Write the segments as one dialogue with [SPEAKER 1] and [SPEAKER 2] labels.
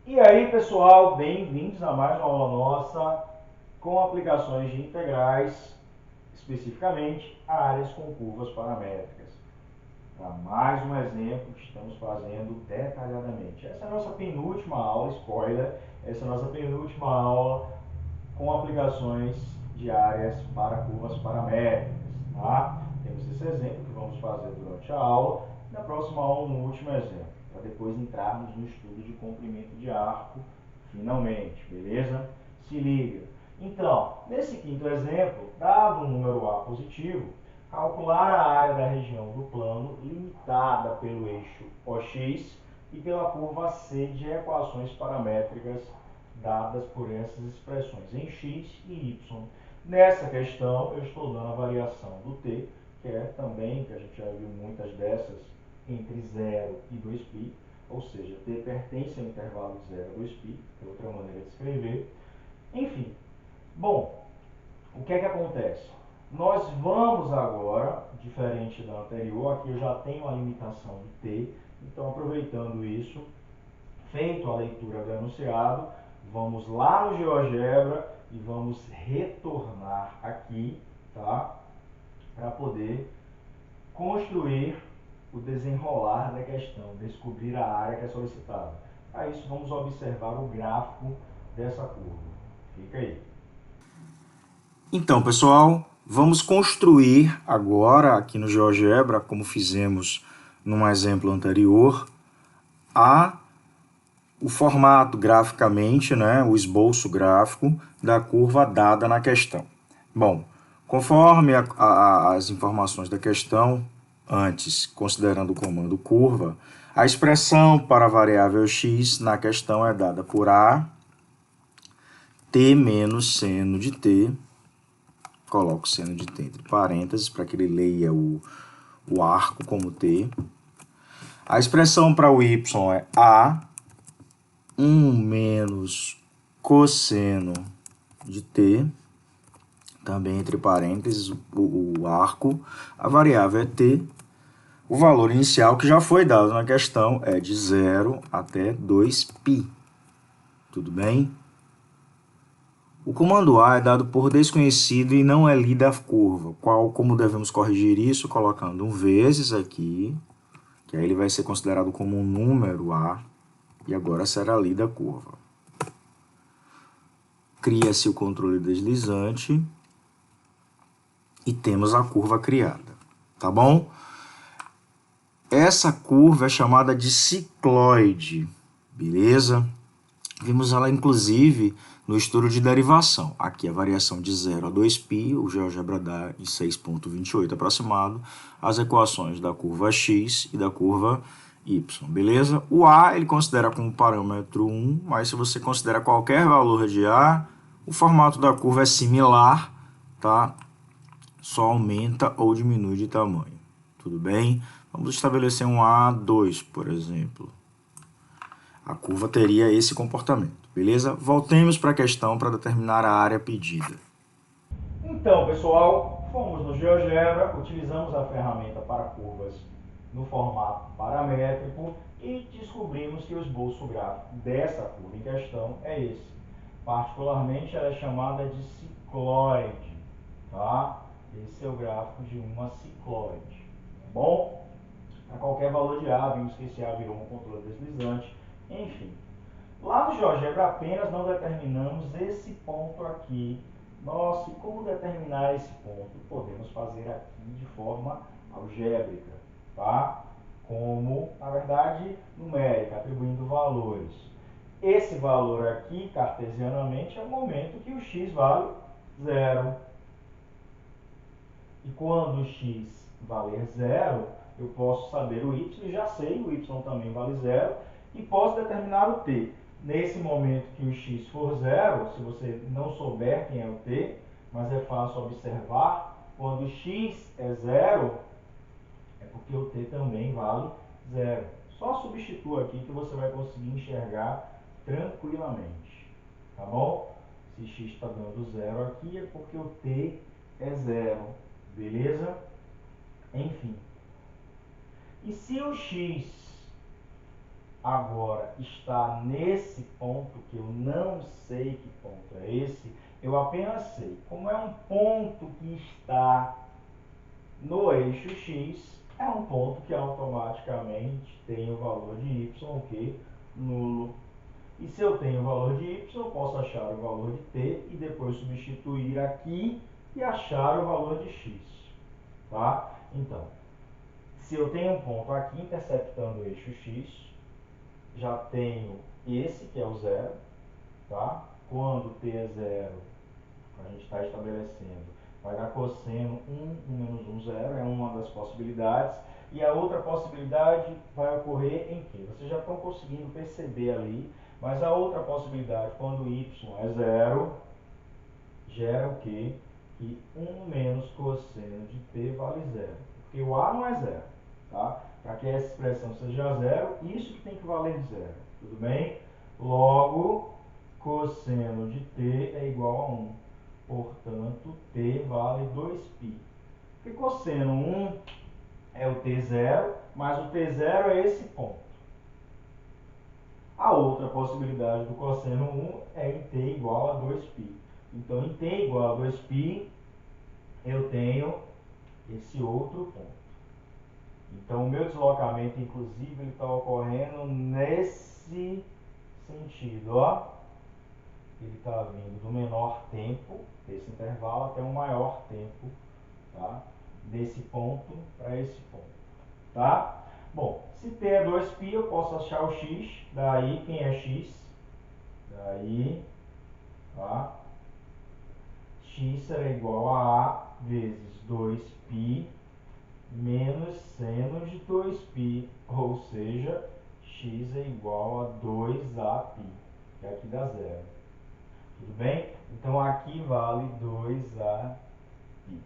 [SPEAKER 1] E aí, pessoal, bem-vindos a mais uma aula nossa com aplicações de integrais, especificamente áreas com curvas paramétricas. Para mais um exemplo que estamos fazendo detalhadamente. Essa é a nossa penúltima aula, spoiler, essa é a nossa penúltima aula com aplicações de áreas para curvas paramétricas. Tá? Temos esse exemplo que vamos fazer durante a aula, na próxima aula, no último exemplo, para depois entrarmos no estudo de comprimento de arco, finalmente, beleza? Se liga. Então, nesse quinto exemplo, dado um número A positivo, calcular a área da região do plano limitada pelo eixo OX e pela curva C de equações paramétricas dadas por essas expressões em x e y. Nessa questão, eu estou dando a variação do t, que é também, que a gente já viu muitas dessas, entre 0 e 2π, ou seja, t pertence ao intervalo de 0 a 2π, é outra maneira de escrever. Enfim, bom, o que é que acontece? Nós vamos agora, diferente da anterior, aqui eu já tenho a limitação de t, então aproveitando isso, feito a leitura do enunciado, vamos lá no GeoGebra e vamos retornar aqui, tá? Para poder construir o desenrolar da questão, descobrir a área que é solicitada. Para isso, vamos observar o gráfico dessa curva. Fica aí.
[SPEAKER 2] Então, pessoal, vamos construir agora aqui no GeoGebra, como fizemos num exemplo anterior, o formato graficamente, né, o esboço gráfico da curva dada na questão. Bom, conforme as informações da questão, antes, considerando o comando curva, a expressão para a variável x na questão é dada por a t menos seno de t. Coloco o seno de t entre parênteses para que ele leia o arco como t. A expressão para o y é a 1 menos cosseno de t, também entre parênteses o arco. A variável é t. O valor inicial que já foi dado na questão é de 0 até 2π. Tudo bem? O comando A é dado por desconhecido e não é lida a curva. Como devemos corrigir isso? Colocando um vezes aqui, que aí ele vai ser considerado como um número A, e agora será lida a curva. Cria-se o controle deslizante e temos a curva criada, tá bom? Essa curva é chamada de cicloide, beleza? Vimos ela, inclusive, no estudo de derivação. Aqui a variação de 0 a 2π, o GeoGebra dá em 6,28 aproximado, as equações da curva x e da curva y, beleza? O a ele considera como parâmetro 1, mas se você considera qualquer valor de a, o formato da curva é similar, tá? Só aumenta ou diminui de tamanho, tudo bem? Vamos estabelecer um A2, por exemplo. A curva teria esse comportamento, beleza? Voltemos para a questão para determinar a área pedida.
[SPEAKER 1] Então, pessoal, fomos no GeoGebra, utilizamos a ferramenta para curvas no formato paramétrico e descobrimos que o esboço gráfico dessa curva em questão é esse. Particularmente, ela é chamada de cicloide, tá? Esse é o gráfico de uma cicloide, tá bom? Para qualquer valor de A, vimos que esse A virou um controle deslizante, enfim. Lá no GeoGebra apenas não determinamos esse ponto aqui. Nossa, e como determinar esse ponto? Podemos fazer aqui de forma algébrica, tá? Como, na verdade, numérica, atribuindo valores. Esse valor aqui, cartesianamente, é o momento que o x vale 0. E quando o x valer 0, eu posso saber o y, e já sei, o y também vale 0, e posso determinar o t. Nesse momento que o x for 0, se você não souber quem é o t, mas é fácil observar, quando x é 0, é porque o t também vale 0. Só substitua aqui que você vai conseguir enxergar tranquilamente, tá bom? Se x está dando 0 aqui, é porque o t é 0, beleza? Enfim. E se o x agora está nesse ponto, que eu não sei que ponto é esse, eu apenas sei. Como é um ponto que está no eixo x, é um ponto que automaticamente tem o valor de y, o que? Nulo. E se eu tenho o valor de y, eu posso achar o valor de t e depois substituir aqui e achar o valor de x. Tá? Então, se eu tenho um ponto aqui interceptando o eixo x, já tenho esse que é o zero. Tá? Quando t é zero, a gente está estabelecendo, vai dar cosseno 1 menos 1, 0, é uma das possibilidades. E a outra possibilidade vai ocorrer em que? Vocês já estão conseguindo perceber ali, mas a outra possibilidade, quando y é 0, gera o quê? Que 1 menos cosseno de t vale 0. Porque o a não é 0. Tá? Para que essa expressão seja 0, isso que tem que valer 0. Tudo bem? Logo, cosseno de t é igual a 1. Portanto, t vale 2π. Porque cosseno 1 é o t0, mas o t0 é esse ponto. A outra possibilidade do cosseno 1 é em t igual a 2π. Então, em t igual a 2π, eu tenho esse outro ponto. Então, o meu deslocamento, inclusive, ele está ocorrendo nesse sentido, ó. Ele está vindo do menor tempo, desse intervalo, até um maior tempo, tá? Desse ponto para esse ponto, tá? Bom, se t é 2π, eu posso achar o x, daí quem é x? Daí, tá? X será igual a A vezes 2π menos seno de 2π, ou seja, x é igual a 2AP, que aqui dá zero. Tudo bem? Então, aqui vale 2AP.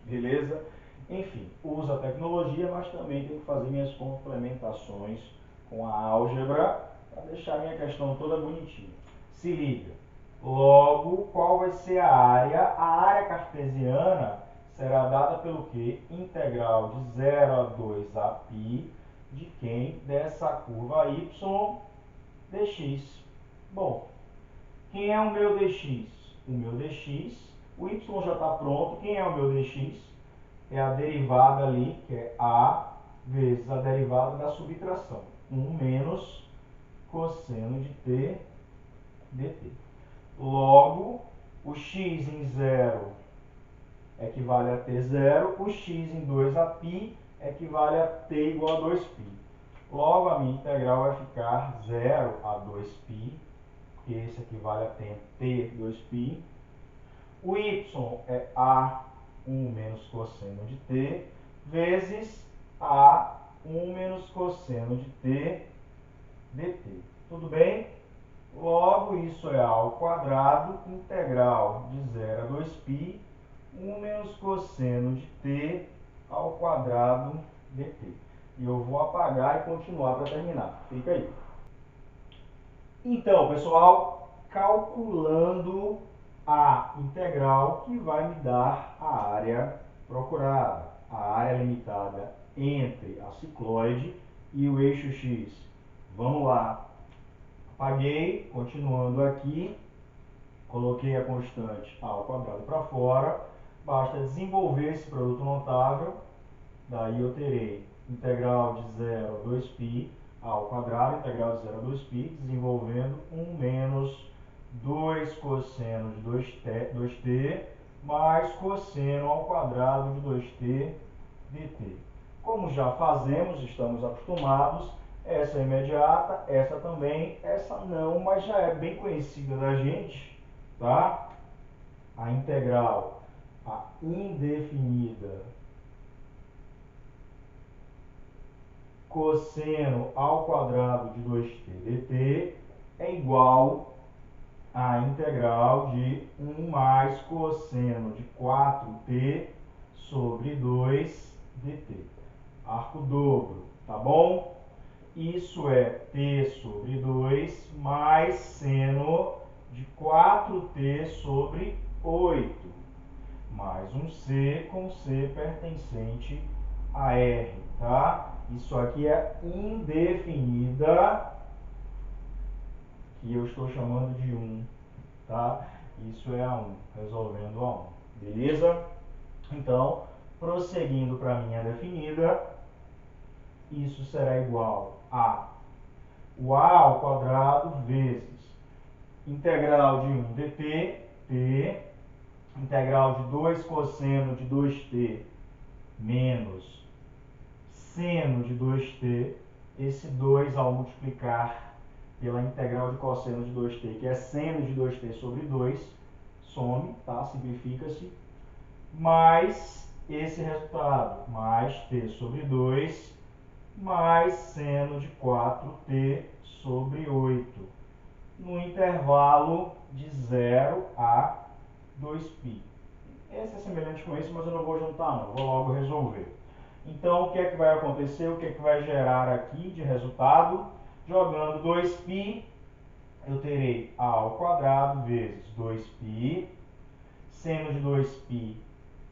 [SPEAKER 1] Beleza? Enfim, uso a tecnologia, mas também tenho que fazer minhas complementações com a álgebra para deixar minha questão toda bonitinha. Se liga. Logo, qual vai ser a área? A área cartesiana será dada pelo quê? Integral de 0 a 2π de quem? Dessa curva y dx. Bom, quem é o meu dx? O meu dx, o y já está pronto. Quem é o meu dx? É a derivada ali, que é a vezes a derivada da subtração. 1 menos cosseno de t dt. Logo, o x em 0 equivale a t0, o x em 2π equivale a t igual a 2π. Logo, a minha integral vai ficar 0 a 2π, que esse equivale a t 2π. O y é a 1 menos cosseno de t, vezes a 1 menos cosseno de t dt. Tudo bem? Logo, isso é a ao quadrado, integral de 0 a 2π, 1 menos cosseno de t ao quadrado dt. E eu vou apagar e continuar para terminar. Fica aí. Então, pessoal, calculando a integral que vai me dar a área procurada, a área limitada entre a cicloide e o eixo x. Vamos lá. Apaguei, continuando aqui, coloquei a constante a ao quadrado para fora, basta desenvolver esse produto notável, daí eu terei integral de 0 a 2π ao quadrado, integral de 0 a 2π, desenvolvendo 1 menos 2 cosseno de 2t mais cosseno ao quadrado de 2t dt. Como já fazemos, estamos acostumados, essa é imediata, essa também, essa não, mas já é bem conhecida da gente, tá? A integral, a indefinida, cosseno ao quadrado de 2t dt é igual à integral de 1 mais cosseno de 4t sobre 2 dt. Arco dobro, tá bom? Isso é t sobre 2 mais seno de 4t sobre 8, mais um c com c pertencente a R, tá? Isso aqui é indefinida, que eu estou chamando de 1, tá? Isso é a 1, resolvendo a 1, beleza? Então, prosseguindo para a minha definida, isso será igual a o a ao quadrado vezes integral de 1 dt, t, integral de 2 cosseno de 2t menos seno de 2t, esse 2 ao multiplicar pela integral de cosseno de 2t, que é seno de 2t sobre 2, some, tá? Simplifica-se, mais esse resultado, mais t sobre 2, mais seno de 4t sobre 8, no intervalo de 0 a 2π. Esse é semelhante com esse, mas eu não vou juntar não, vou logo resolver. Então, o que é que vai acontecer? O que é que vai gerar aqui de resultado? Jogando 2π, eu terei a ao quadrado vezes 2π, seno de 2π,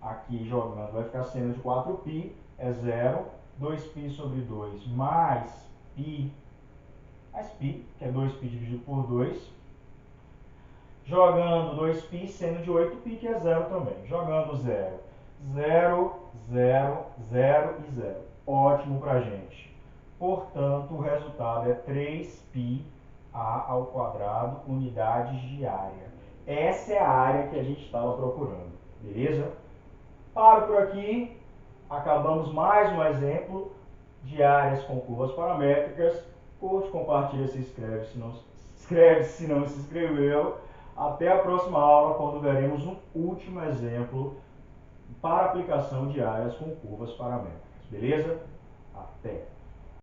[SPEAKER 1] aqui jogando, vai ficar seno de 4π, é 0, 2π sobre 2 mais π, que é 2π dividido por 2, jogando 2π, seno de 8π, que é 0 também. Jogando 0, 0, 0, 0 e 0. Ótimo pra gente. Portanto, o resultado é 3π a ao quadrado unidades de área. Essa é a área que a gente estava procurando, beleza? Paro por aqui. Acabamos mais um exemplo de áreas com curvas paramétricas. Curte, compartilha, se inscreve se não se inscreveu. Até a próxima aula, quando veremos um último exemplo para aplicação de áreas com curvas paramétricas. Beleza? Até!